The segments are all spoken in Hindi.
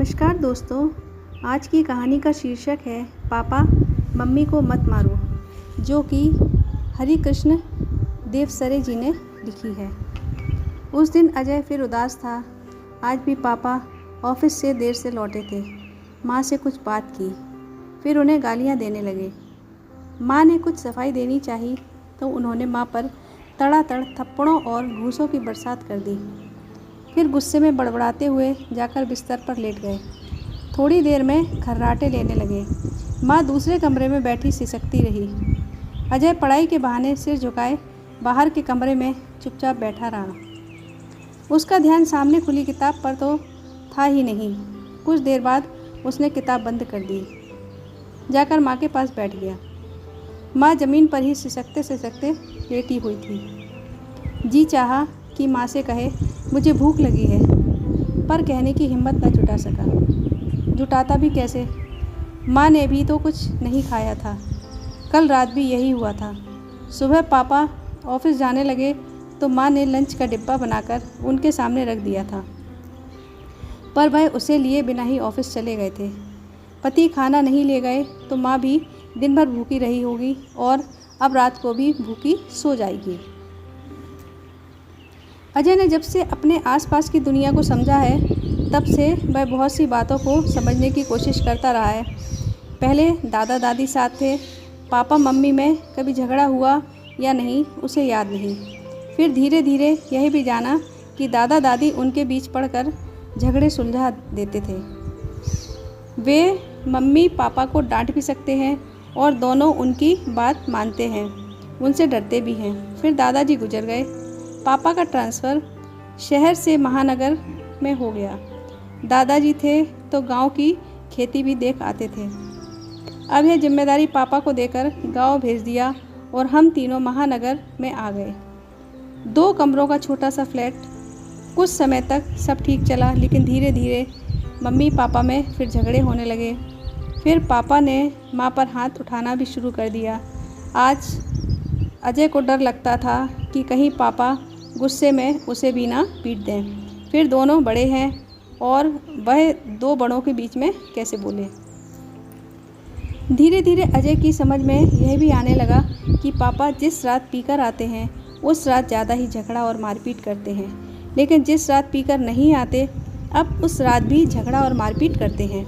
नमस्कार दोस्तों। आज की कहानी का शीर्षक है पापा मम्मी को मत मारो, जो कि हरि कृष्ण देवसरे जी ने लिखी है। उस दिन अजय फिर उदास था। आज भी पापा ऑफिस से देर से लौटे थे। माँ से कुछ बात की, फिर उन्हें गालियाँ देने लगे। माँ ने कुछ सफाई देनी चाहिए तो उन्होंने माँ पर तड़ातड़ थप्पड़ों और घूंसों की बरसात कर दी। फिर गुस्से में बड़बड़ाते हुए जाकर बिस्तर पर लेट गए। थोड़ी देर में खर्राटे लेने लगे। माँ दूसरे कमरे में बैठी सिसकती रही। अजय पढ़ाई के बहाने सिर झुकाए बाहर के कमरे में चुपचाप बैठा रहा। उसका ध्यान सामने खुली किताब पर तो था ही नहीं। कुछ देर बाद उसने किताब बंद कर दी, जाकर माँ के पास बैठ गया। माँ ज़मीन पर ही सिसकते सिसकते लेटी हुई थी। जी चाहा कि माँ से कहे मुझे भूख लगी है, पर कहने की हिम्मत न जुटा सका। जुटाता भी कैसे? माँ ने भी तो कुछ नहीं खाया था। कल रात भी यही हुआ था। सुबह पापा ऑफिस जाने लगे तो माँ ने लंच का डिब्बा बनाकर उनके सामने रख दिया था, पर वह उसे लिए बिना ही ऑफिस चले गए थे। पति खाना नहीं ले गए तो माँ भी दिन भर भूखी रही होगी और अब रात को भी भूखी सो जाएगी। अजय ने जब से अपने आसपास की दुनिया को समझा है, तब से वह बहुत सी बातों को समझने की कोशिश करता रहा है। पहले दादा दादी साथ थे। पापा मम्मी में कभी झगड़ा हुआ या नहीं उसे याद नहीं। फिर धीरे धीरे यह भी जाना कि दादा दादी उनके बीच पड़कर झगड़े सुलझा देते थे। वे मम्मी पापा को डांट भी सकते हैं और दोनों उनकी बात मानते हैं, उनसे डरते भी हैं। फिर दादाजी गुजर गए। पापा का ट्रांसफ़र शहर से महानगर में हो गया। दादाजी थे तो गांव की खेती भी देख आते थे। अब यह जिम्मेदारी पापा को देकर गांव भेज दिया और हम तीनों महानगर में आ गए। 2 कमरों का छोटा सा फ्लैट। कुछ समय तक सब ठीक चला, लेकिन धीरे धीरे मम्मी पापा में फिर झगड़े होने लगे। फिर पापा ने माँ पर हाथ उठाना भी शुरू कर दिया। आज अजय को डर लगता था कि कहीं पापा गुस्से में उसे भी ना पीट दें। फिर दोनों बड़े हैं और वह 2 बड़ों के बीच में कैसे बोले। धीरे धीरे अजय की समझ में यह भी आने लगा कि पापा जिस रात पीकर आते हैं उस रात ज़्यादा ही झगड़ा और मारपीट करते हैं, लेकिन जिस रात पीकर नहीं आते अब उस रात भी झगड़ा और मारपीट करते हैं।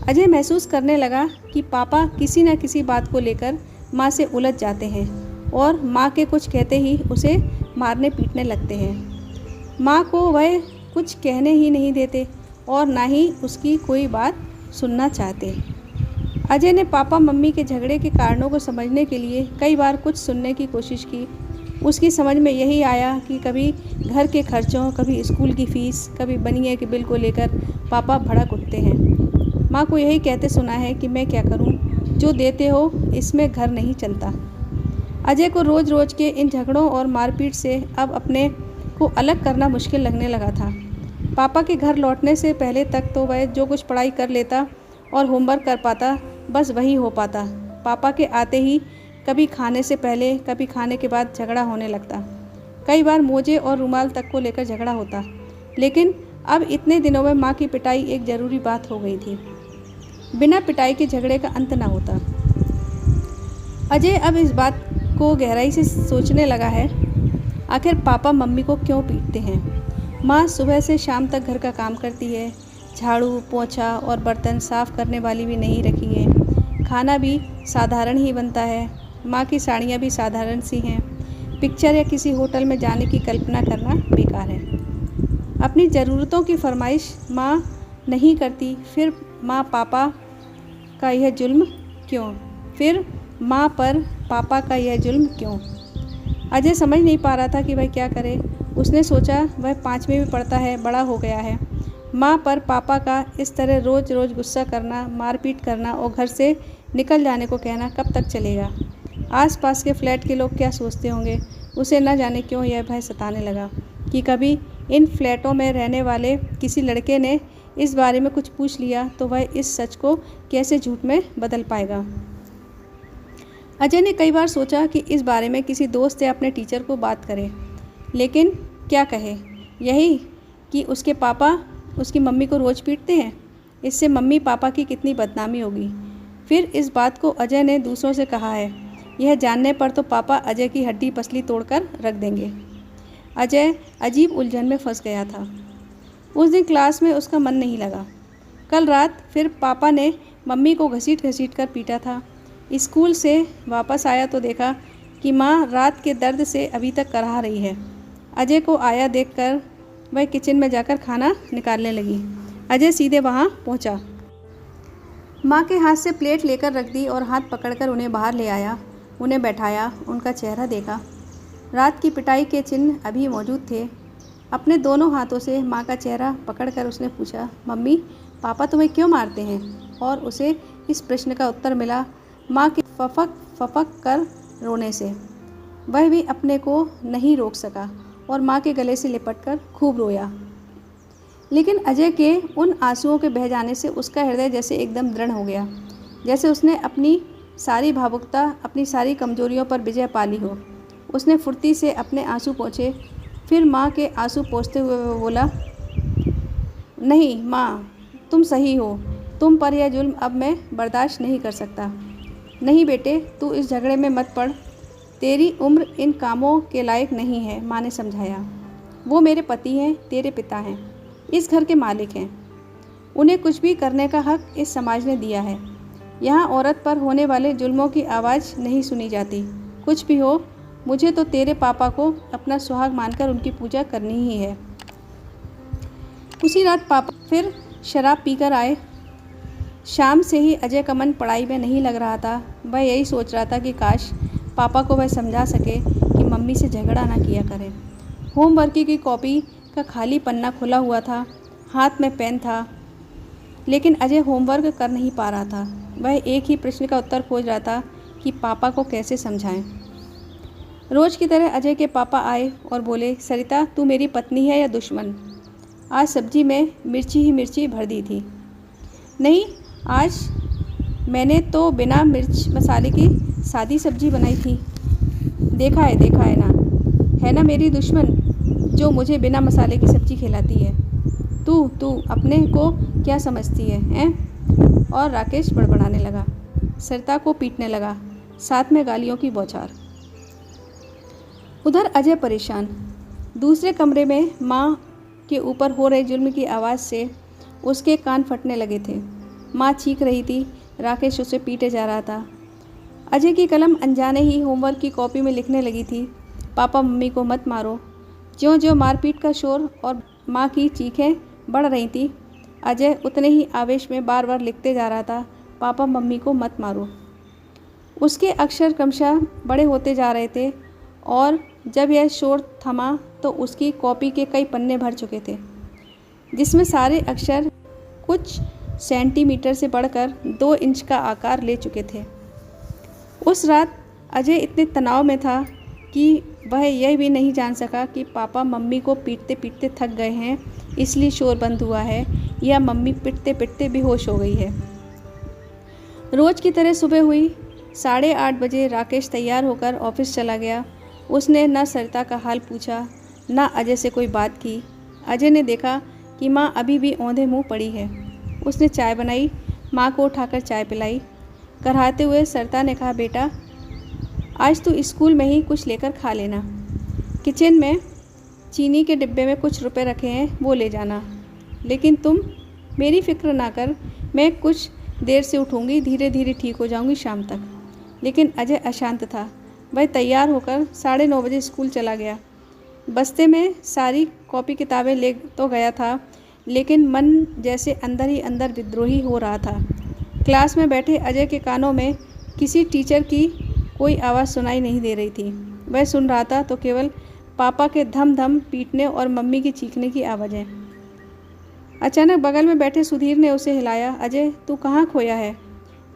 अजय महसूस करने लगा कि पापा किसी न किसी बात को लेकर माँ से उलझ जाते हैं और माँ के कुछ कहते ही उसे मारने पीटने लगते हैं। माँ को वह कुछ कहने ही नहीं देते और ना ही उसकी कोई बात सुनना चाहते। अजय ने पापा मम्मी के झगड़े के कारणों को समझने के लिए कई बार कुछ सुनने की कोशिश की। उसकी समझ में यही आया कि कभी घर के खर्चों, कभी स्कूल की फ़ीस, कभी बनिए के बिल को लेकर पापा भड़क उठते हैं। माँ को यही कहते सुना है कि मैं क्या करूँ, जो देते हो इसमें घर नहीं चलता। अजय को रोज़ रोज़ के इन झगड़ों और मारपीट से अब अपने को अलग करना मुश्किल लगने लगा था। पापा के घर लौटने से पहले तक तो वह जो कुछ पढ़ाई कर लेता और होमवर्क कर पाता, बस वही हो पाता। पापा के आते ही कभी खाने से पहले, कभी खाने के बाद झगड़ा होने लगता। कई बार मोजे और रुमाल तक को लेकर झगड़ा होता। लेकिन अब इतने दिनों में माँ की पिटाई एक ज़रूरी बात हो गई थी। बिना पिटाई के झगड़े का अंत ना होता। अजय अब इस बात को गहराई से सोचने लगा है, आखिर पापा मम्मी को क्यों पीटते हैं। माँ सुबह से शाम तक घर का काम करती है। झाड़ू पोंछा और बर्तन साफ़ करने वाली भी नहीं रखी है। खाना भी साधारण ही बनता है। माँ की साड़ियाँ भी साधारण सी हैं। पिक्चर या किसी होटल में जाने की कल्पना करना बेकार है। अपनी ज़रूरतों की फरमाइश माँ नहीं करती, फिर माँ पापा का यह जुल्म क्यों? फिर माँ पर पापा का यह जुल्म क्यों? अजय समझ नहीं पा रहा था कि वह क्या करे। उसने सोचा वह 5वीं में पढ़ता है, बड़ा हो गया है। माँ पर पापा का इस तरह रोज़ रोज़ गुस्सा करना, मारपीट करना और घर से निकल जाने को कहना कब तक चलेगा? आसपास के फ्लैट के लोग क्या सोचते होंगे? उसे न जाने क्यों यह भय सताने लगा कि कभी इन फ्लैटों में रहने वाले किसी लड़के ने इस बारे में कुछ पूछ लिया तो वह इस सच को कैसे झूठ में बदल पाएगा। अजय ने कई बार सोचा कि इस बारे में किसी दोस्त या अपने टीचर को बात करे, लेकिन क्या कहे? यही कि उसके पापा उसकी मम्मी को रोज़ पीटते हैं। इससे मम्मी पापा की कितनी बदनामी होगी। फिर इस बात को अजय ने दूसरों से कहा है। यह जानने पर तो पापा अजय की हड्डी पसली तोड़कर रख देंगे। अजय अजीब उलझन में फंस गया था। उस दिन क्लास में उसका मन नहीं लगा। कल रात फिर पापा ने मम्मी को घसीट घसीट कर पीटा था। स्कूल से वापस आया तो देखा कि माँ रात के दर्द से अभी तक कराह रही है। अजय को आया देखकर वह किचन में जाकर खाना निकालने लगी। अजय सीधे वहाँ पहुँचा, माँ के हाथ से प्लेट लेकर रख दी और हाथ पकड़कर उन्हें बाहर ले आया। उन्हें बैठाया, उनका चेहरा देखा। रात की पिटाई के चिन्ह अभी मौजूद थे। अपने दोनों हाथों से माँ का चेहरा पकड़कर उसने पूछा, मम्मी पापा तुम्हें क्यों मारते हैं? और उसे इस प्रश्न का उत्तर मिला माँ के फफक फफक कर रोने से। वह भी अपने को नहीं रोक सका और माँ के गले से लिपटकर खूब रोया। लेकिन अजय के उन आंसुओं के बह जाने से उसका हृदय जैसे एकदम दृढ़ हो गया, जैसे उसने अपनी सारी भावुकता, अपनी सारी कमजोरियों पर विजय पा ली हो। उसने फुर्ती से अपने आंसू पोंछे, फिर माँ के आंसू पोंछते हुए वो बोला, नहीं माँ, तुम सही हो। तुम पर यह जुल्म अब मैं बर्दाश्त नहीं कर सकता। नहीं बेटे, तू इस झगड़े में मत पड़। तेरी उम्र इन कामों के लायक नहीं है, माँ ने समझाया। वो मेरे पति हैं, तेरे पिता हैं, इस घर के मालिक हैं। उन्हें कुछ भी करने का हक इस समाज ने दिया है। यहाँ औरत पर होने वाले जुल्मों की आवाज़ नहीं सुनी जाती। कुछ भी हो, मुझे तो तेरे पापा को अपना सुहाग मानकर उनकी पूजा करनी ही है। उसी रात पापा फिर शराब पीकर आए। शाम से ही अजय का मन पढ़ाई में नहीं लग रहा था। वह यही सोच रहा था कि काश पापा को वह समझा सके कि मम्मी से झगड़ा ना किया करें। होमवर्क की कॉपी का खाली पन्ना खुला हुआ था, हाथ में पेन था, लेकिन अजय होमवर्क कर नहीं पा रहा था। वह एक ही प्रश्न का उत्तर खोज रहा था कि पापा को कैसे समझाएं। रोज़ की तरह अजय के पापा आए और बोले, सरिता तू मेरी पत्नी है या दुश्मन? आज सब्जी में मिर्ची ही मिर्ची भर दी थी। नहीं, आज मैंने तो बिना मिर्च मसाले की सादी सब्जी बनाई थी। देखा है ना मेरी दुश्मन जो मुझे बिना मसाले की सब्जी खिलाती है। तू अपने को क्या समझती है, हैं? और राकेश बड़बड़ाने लगा, सरिता को पीटने लगा, साथ में गालियों की बौछार। उधर अजय परेशान। दूसरे कमरे में माँ के ऊपर हो रहे जुल्म की आवाज़ से उसके कान फटने लगे थे। माँ चीख रही थी, राकेश उसे पीटे जा रहा था। अजय की कलम अनजाने ही होमवर्क की कॉपी में लिखने लगी थी, पापा मम्मी को मत मारो। ज्यों-ज्यों मारपीट का शोर और माँ की चीखें बढ़ रही थी, अजय उतने ही आवेश में बार बार लिखते जा रहा था, पापा मम्मी को मत मारो। उसके अक्षर क्रमशः बड़े होते जा रहे थे और जब यह शोर थमा तो उसकी कॉपी के कई पन्ने भर चुके थे, जिसमें सारे अक्षर कुछ सेंटीमीटर से बढ़कर 2 इंच का आकार ले चुके थे। उस रात अजय इतने तनाव में था कि वह यह भी नहीं जान सका कि पापा मम्मी को पीटते पीटते थक गए हैं इसलिए शोर बंद हुआ है, या मम्मी पिटते पिटते बेहोश हो गई है। रोज़ की तरह सुबह हुई। 8:30 बजे राकेश तैयार होकर ऑफिस चला गया। उसने न सरिता का हाल पूछा, न अजय से कोई बात की। अजय ने देखा कि माँ अभी भी औंधे मुँह पड़ी है। उसने चाय बनाई, माँ को उठाकर चाय पिलाई। कराहते हुए सरिता ने कहा, बेटा आज तू स्कूल में ही कुछ लेकर खा लेना। किचन में चीनी के डिब्बे में कुछ रुपए रखे हैं, वो ले जाना। लेकिन तुम मेरी फ़िक्र ना कर, मैं कुछ देर से उठूँगी, धीरे धीरे ठीक हो जाऊँगी शाम तक। लेकिन अजय अशांत था। वह तैयार होकर 9:30 बजे स्कूल चला गया। बस्ते में सारी कॉपी किताबें ले तो गया था, लेकिन मन जैसे अंदर ही अंदर विद्रोही हो रहा था। क्लास में बैठे अजय के कानों में किसी टीचर की कोई आवाज़ सुनाई नहीं दे रही थी। वह सुन रहा था तो केवल पापा के धम धम पीटने और मम्मी की चीखने की आवाज़ें। अचानक बगल में बैठे सुधीर ने उसे हिलाया, अजय तू कहाँ खोया है?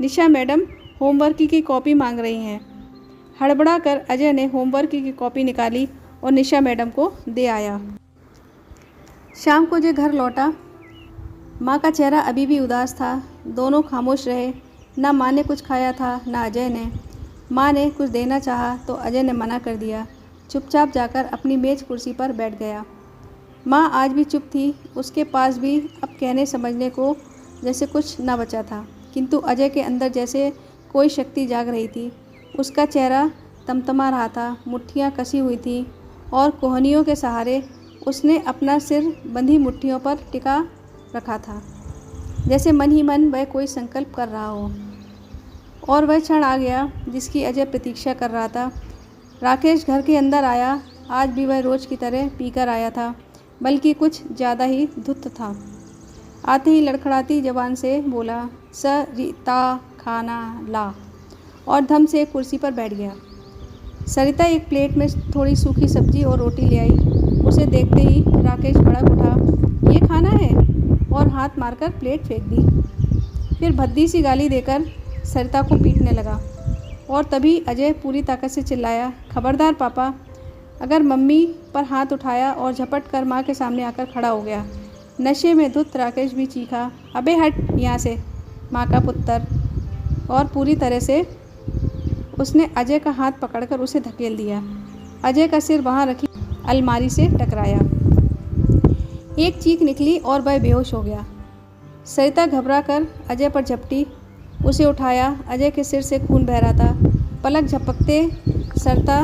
निशा मैडम होमवर्क की कॉपी मांग रही हैं। हड़बड़ा कर अजय ने होमवर्क की कॉपी निकाली और निशा मैडम को दे आया। शाम को जो घर लौटा, माँ का चेहरा अभी भी उदास था। दोनों खामोश रहे। ना माँ ने कुछ खाया था, ना अजय ने। माँ ने कुछ देना चाहा तो अजय ने मना कर दिया। चुपचाप जाकर अपनी मेज कुर्सी पर बैठ गया। माँ आज भी चुप थी। उसके पास भी अब कहने समझने को जैसे कुछ न बचा था, किंतु अजय के अंदर जैसे कोई शक्ति जाग रही थी। उसका चेहरा तमतमा रहा था, मुट्ठियाँ कसी हुई थीं और कोहनियों के सहारे उसने अपना सिर बंधी मुट्ठियों पर टिका रखा था, जैसे मन ही मन वह कोई संकल्प कर रहा हो। और वह क्षण आ गया जिसकी अजय प्रतीक्षा कर रहा था। राकेश घर के अंदर आया। आज भी वह रोज की तरह पीकर आया था, बल्कि कुछ ज़्यादा ही धुत था। आते ही लड़खड़ाती जबान से बोला, सरिता खाना ला, और धम से एक कुर्सी पर बैठ गया। सरिता एक प्लेट में थोड़ी सूखी सब्जी और रोटी ले आई। उसे देखते ही राकेश भड़क उठा, ये खाना है, और हाथ मारकर प्लेट फेंक दी। फिर भद्दी सी गाली देकर सरिता को पीटने लगा। और तभी अजय पूरी ताकत से चिल्लाया, खबरदार पापा। अगर मम्मी पर हाथ उठाया और झपट कर माँ के सामने आकर खड़ा हो गया। नशे में धुत राकेश भी चीखा, अबे हट यहाँ से माँ का पुत्र। और पूरी तरह से उसने अजय का हाथ पकड़कर उसे धकेल दिया। अजय का सिर वहाँ रखी अलमारी से टकराया। एक चीख निकली और वह बेहोश हो गया। सरिता घबरा कर अजय पर झपटी, उसे उठाया। अजय के सिर से खून बह रहा था। पलक झपकते सरिता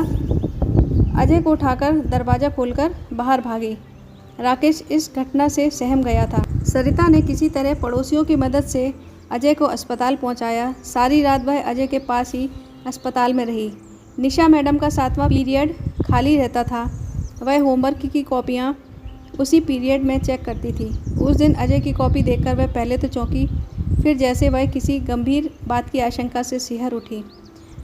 अजय को उठाकर दरवाज़ा खोलकर बाहर भागी। राकेश इस घटना से सहम गया था। सरिता ने किसी तरह पड़ोसियों की मदद से अजय को अस्पताल पहुंचाया। सारी रात वह अजय के पास ही अस्पताल में रही। निशा मैडम का 7वां पीरियड खाली रहता था। वह होमवर्क की कॉपियाँ उसी पीरियड में चेक करती थी। उस दिन अजय की कॉपी देखकर वह पहले तो चौंकी, फिर जैसे वह किसी गंभीर बात की आशंका से सिहर उठी।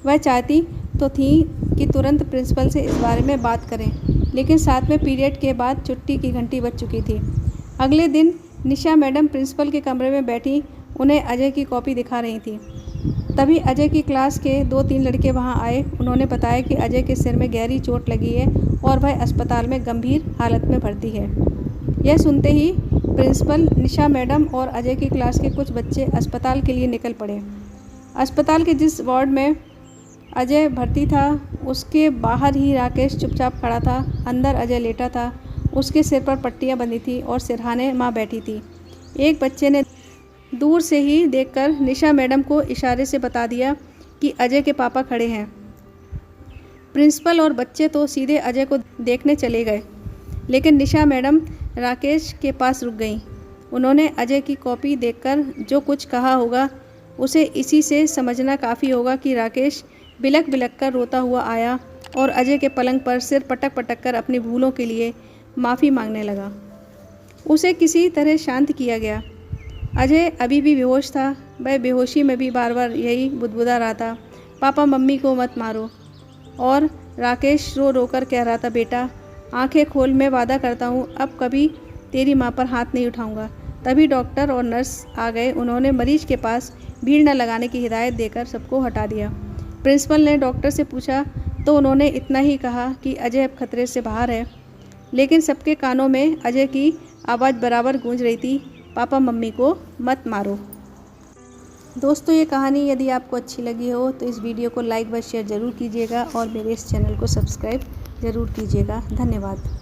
वह चाहती तो थी कि तुरंत प्रिंसिपल से इस बारे में बात करें, लेकिन 7वें पीरियड के बाद छुट्टी की घंटी बज चुकी थी। अगले दिन निशा मैडम प्रिंसिपल के कमरे में बैठी उन्हें अजय की कॉपी दिखा रही थी। तभी अजय की क्लास के 2-3 लड़के वहां आए। उन्होंने बताया कि अजय के सिर में गहरी चोट लगी है और वह अस्पताल में गंभीर हालत में भर्ती है। यह सुनते ही प्रिंसिपल, निशा मैडम और अजय की क्लास के कुछ बच्चे अस्पताल के लिए निकल पड़े। अस्पताल के जिस वार्ड में अजय भर्ती था उसके बाहर ही राकेश चुपचाप खड़ा था। अंदर अजय लेटा था। उसके सिर पर पट्टियां बंधी थी और सिरहाने माँ बैठी थी। एक बच्चे ने दूर से ही देखकर निशा मैडम को इशारे से बता दिया कि अजय के पापा खड़े हैं। प्रिंसिपल और बच्चे तो सीधे अजय को देखने चले गए, लेकिन निशा मैडम राकेश के पास रुक गईं। उन्होंने अजय की कॉपी देखकर जो कुछ कहा होगा उसे इसी से समझना काफ़ी होगा कि राकेश बिलक बिलक कर रोता हुआ आया और अजय के पलंग पर सिर पटक पटक कर अपनी भूलों के लिए माफ़ी मांगने लगा। उसे किसी तरह शांत किया गया। अजय अभी भी बेहोश था। वह बेहोशी में भी बार बार यही बुदबुदा रहा था, पापा मम्मी को मत मारो। और राकेश रो रो कर कह रहा था, बेटा आंखें खोल, मैं वादा करता हूँ अब कभी तेरी माँ पर हाथ नहीं उठाऊँगा। तभी डॉक्टर और नर्स आ गए। उन्होंने मरीज के पास भीड़ न लगाने की हिदायत देकर सबको हटा दिया। प्रिंसिपल ने डॉक्टर से पूछा तो उन्होंने इतना ही कहा कि अजय अब खतरे से बाहर है, लेकिन सबके कानों में अजय की आवाज़ बराबर गूंज रही थी, पापा मम्मी को मत मारो। दोस्तों, ये कहानी यदि आपको अच्छी लगी हो तो इस वीडियो को लाइक व शेयर ज़रूर कीजिएगा और मेरे इस चैनल को सब्सक्राइब ज़रूर कीजिएगा। धन्यवाद।